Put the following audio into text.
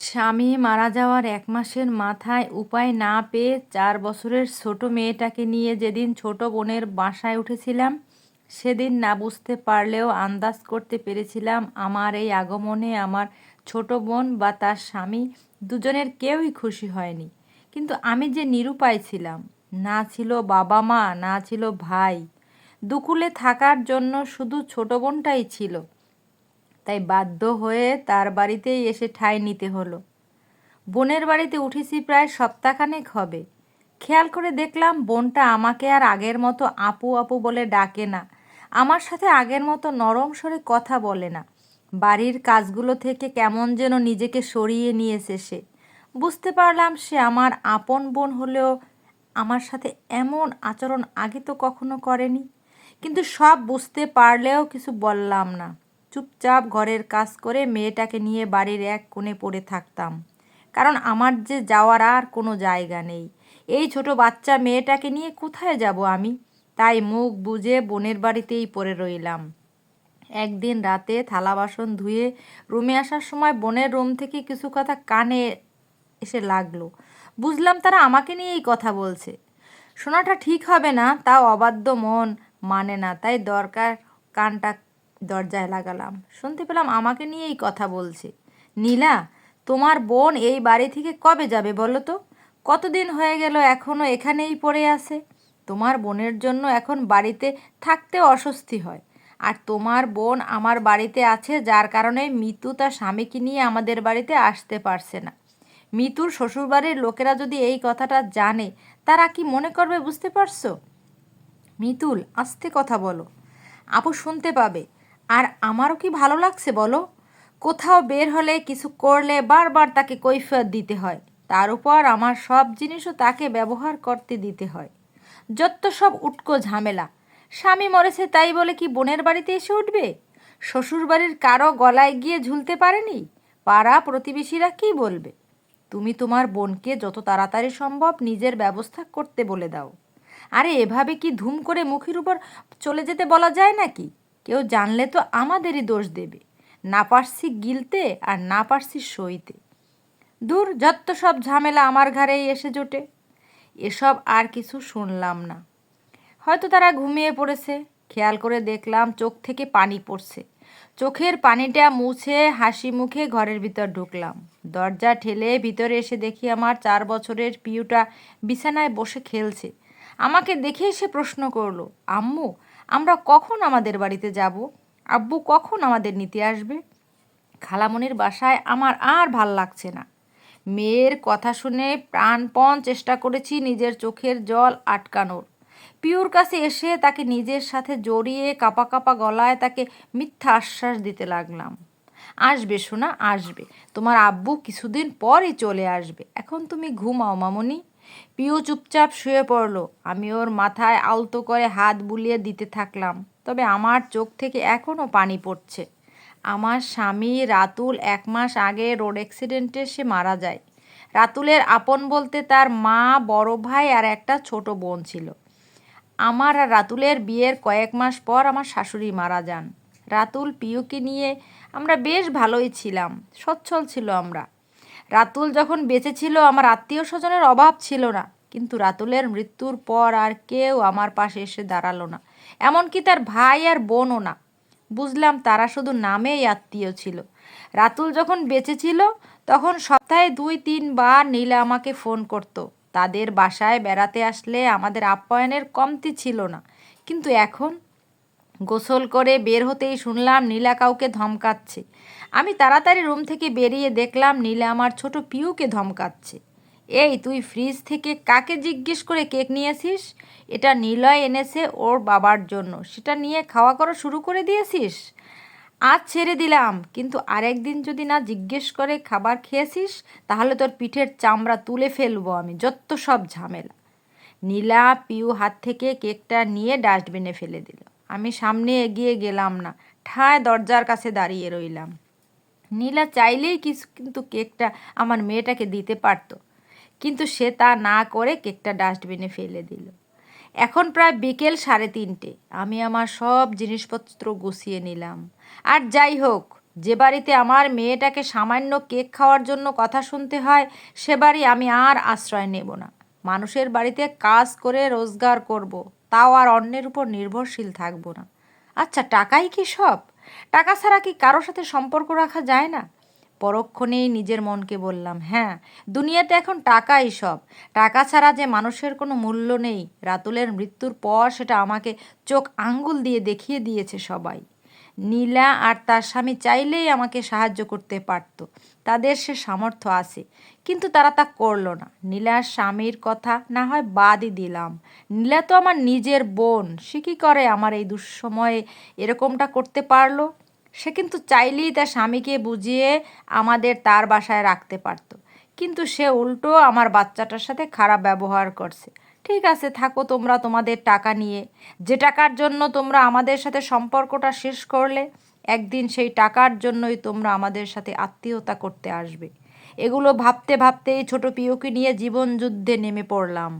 স্বামী মারা যাওয়ার ১ মাসের মাথায় উপায় না পেয়ে ৪ বছরের ছোট মেয়েটাকে নিয়ে যেদিন ছোট বোনের বাসায় উঠেছিলাম, সেদিন না বুঝতে পারলেও আন্দাজ করতে পেরেছিলাম আমার এই আগমনে আমার ছোট বোন বা তার স্বামী দুজনের কেউই খুশি হয়নি। কিন্তু আমি যে নিরুপায় ছিলাম। না ছিল বাবা মা, না ছিল ভাই। দুকুলে থাকার জন্য শুধু ছোট বোনটাই ছিল। তাই বাধ্য হয়ে তার বাড়িতেই এসে ঠাঁই নিতে হলো। বোনের বাড়িতে উঠেছি প্রায় সপ্তাহখানেক হবে। খেয়াল করে দেখলাম বোনটা আমাকে আর আগের মতো আপু আপু বলে ডাকে না। আমার সাথে আগের মতো নরম স্বরে কথা বলে না। বাড়ির কাজগুলো থেকে কেমন যেন নিজেকে সরিয়ে নিয়েছে সে। বুঝতে পারলাম সে আমার আপন বোন হলেও আমার সাথে এমন আচরণ আগে তো কখনো করেনি। কিন্তু সব বুঝতে পারলেও কিছু বললাম না। চুপচাপ ঘরের কাজ করে মেয়েটাকে নিয়ে বাড়ির এক কোণে পড়ে থাকতাম। কারণ আমার যে যাওয়ার আর কোনো জায়গা নেই। এই ছোট বাচ্চা মেয়েটাকে নিয়ে কোথায় যাব আমি? তাই মুখ বুজে বোনের বাড়িতেই পড়ে রইলাম। একদিন রাতে থালা বাসন ধুয়ে রুমে আসার সময় বোনের রুম থেকে কিছু কথা কানে এসে লাগলো। বুঝলাম তারা আমাকে নিয়েই কথা বলছে। শোনাটা ঠিক হবে না, তাও অবাধ্য মন মানে না, তাই দরকার কানটা দরজায় লাগালাম। শুনতে পেলাম আমাকে নিয়েই কথা বলছে। নীলা, তোমার বোন এই বাড়ি থেকে কবে যাবে বলো তো? কতদিন হয়ে গেল এখনো এখানেই পড়ে আছে। তোমার বোনের জন্য এখন বাড়িতে থাকতেও অস্বস্তি হয়। আর তোমার বোন আমার বাড়িতে আছে যার কারণে মিতু তার স্বামীকে নিয়ে আমাদের বাড়িতে আসতে পারছে না। মিতুর শ্বশুরবাড়ির লোকেরা যদি এই কথাটা জানে, তারা কি মনে করবে বুঝতে পারছো? মিতুল, আস্তে কথা বলো। আপু শুনতে পাবে। আর আমারও কি ভালো লাগছে বলো? কোথাও বের হলে কিছু করলে বারবার তাকে কৈফিয়ত দিতে হয়। তার উপর আমার সব জিনিসও তাকে ব্যবহার করতে দিতে হয়। যত সব উটকো ঝামেলা। স্বামী মরেছে তাই বলে কি বোনের বাড়িতে এসে উঠবে? শ্বশুরবাড়ির কারো গলায় গিয়ে ঝুলতে পারেনি? পাড়া প্রতিবেশীরা কি বলবে? তুমি তোমার বোনকে যত তাড়াতাড়ি সম্ভব নিজের ব্যবস্থা করতে বলে দাও। আরে এভাবে কি ধুম করে মুখের উপর চলে যেতে বলা যায় নাকি? কেউ জানলে তো আমাদেরই দোষ দেবে। না পারছি গিলতে আর না পারছি সইতে। দূর, যত সব ঝামেলা আমার ঘাড়েই এসে জোটে। এসব আর কিছু শুনলাম না। হয়তো তারা ঘুমিয়ে পড়েছে। খেয়াল করে দেখলাম চোখ থেকে পানি পড়ছে। চোখের পানিটা মুছে হাসি মুখে ঘরের ভিতর ঢুকলাম। দরজা ঠেলে ভিতরে এসে দেখি আমার ৪ বছরের পিউটা বিছানায় বসে খেলছে। আমাকে দেখে সে প্রশ্ন করলো, আম্মু, আমরা কখন আমাদের বাড়িতে যাব? আব্বু কখন আমাদের নিতে আসবে? খালামণির বাসায় আমার আর ভাল লাগছে না। মেয়ের কথা শুনে প্রাণপণ চেষ্টা করেছি নিজের চোখের জল আটকানোর। পিউর কাছে এসে তাকে নিজের সাথে জড়িয়ে কাঁপা কাঁপা গলায় তাকে মিথ্যা আশ্বাস দিতে লাগলাম। আসবে সোনা, আসবে। তোমার আব্বু কিছুদিন পরই চলে আসবে। এখন তুমি ঘুমাও মামনি। পিউ চুপচাপ শুয়ে পড়ল। আমি ওর মাথায় আলতো করে হাত বুলিয়ে দিতে থাকলাম। তবে আমার চোখ থেকে এখনও পানি পড়ছে। আমার স্বামী রাতুল ১ মাস আগে রোড অ্যাক্সিডেন্টে সে মারা যায়। রাতুলের আপন বলতে তার মা, বড় ভাই আর একটা ছোট বোন ছিল। আমার আর রাতুলের বিয়ের কয়েক মাস পর আমার শাশুড়ি মারা যান। রাতুল পিউকে নিয়ে আমরা বেশ ভালোই ছিলাম, সচ্ছল ছিল আমরা। রাতুল যখন বেঁচে ছিল আমার আত্মীয় স্বজনের অভাব ছিল না। কিন্তু রাতুলের মৃত্যুর পর আর কেউ আমার পাশে এসে দাঁড়ালো না, এমনকি তার ভাই আর বোনও না। বুঝলাম তারা শুধু নামেই আত্মীয় ছিল। রাতুল যখন বেঁচে ছিল তখন সপ্তাহে ২-৩ বার নীলা আমাকে ফোন করত। তাদের বাসায় বেড়াতে আসলে আমাদের আপ্যায়নের কমতি ছিল না। কিন্তু এখন গোসল করে বের হতেই শুনলাম নীলা কাউকে ধমকাচ্ছে। আমি তাড়াতাড়ি রুম থেকে বেরিয়ে দেখলাম নীলা আমার ছোট পিউকে ধমকাচ্ছে। এই, তুই ফ্রিজ থেকে কাকে জিজ্ঞেস করে কেক নিয়েছিস? এটা নিলয় এনেছে ওর বাবার জন্য, সেটা নিয়ে খাওয়া করা শুরু করে দিয়েছিস? আজ ছেড়ে দিলাম, কিন্তু আরেকদিন যদি না জিজ্ঞেস করে খাবার খেয়েছিস, তাহলে তোর পিঠের চামড়া তুলে ফেলবো আমি। যত সব ঝামেলা। নীলা পিউ হাত থেকে কেকটা নিয়ে ডাস্টবিনে ফেলে দিল। আমি সামনে এগিয়ে গেলাম না, ঠায় দরজার কাছে দাঁড়িয়ে রইলাম। নীলা চাইলেই কিন্তু কেকটা আমার মেয়েটাকে দিতে পারতো, কিন্তু সে তা না করে কেকটা ডাস্টবিনে ফেলে দিল। এখন প্রায় বিকেল 3:30। আমি আমার সব জিনিসপত্র গুছিয়ে নিলাম। আর যাই হোক, যে বাড়িতে আমার মেয়েটাকে সামান্য কেক খাওয়ার জন্য কথা শুনতে হয়, সে বাড়ি আমি আর আশ্রয় নেব না। মানুষের বাড়িতে কাজ করে রোজগার করব, তাও আর অন্যের উপর নির্ভরশীল থাকব না। আচ্ছা, টাকাই কি সব? টাকা ছাড়া কি কারোর সাথে সম্পর্ক রাখা যায় না? পরক্ষণেই নিজের মনকে বললাম, হ্যাঁ, দুনিয়াতে এখন টাকাই সব। টাকা ছাড়া যে মানুষের কোনো মূল্য নেই, রাতুলের মৃত্যুর পর সেটা আমাকে চোখ আঙ্গুল দিয়ে দেখিয়ে দিয়েছে সবাই। নীলা আর তার স্বামী চাইলেই আমাকে সাহায্য করতে পারত, তাদের সে সামর্থ্য আছে, কিন্তু তারা তা করলো না। নীলার স্বামীর কথা না হয় বাদই দিলাম, নীলা তো আমার নিজের বোন, সে কী করে আমার এই দুঃসময়ে এরকমটা করতে পারলো? সে কিন্তু চাইলেই তার স্বামীকে বুঝিয়ে আমাদের তার বাসায় রাখতে পারতো, কিন্তু সে উল্টো আমার বাচ্চাটার সাথে খারাপ ব্যবহার করছে। ঠিক আছে, থাকো তোমরা তোমাদের টাকা নিয়ে। যে টাকার জন্য তোমরা আমাদের সাথে সম্পর্কটা শেষ করলে, একদিন সেই টাকার জন্যই তোমরা আমাদের সাথে আত্মীয়তা করতে আসবে। এগুলো ভাবতে ভাবতেই ছোট পিউকে নিয়ে জীবন যুদ্ধে নেমে পড়লাম।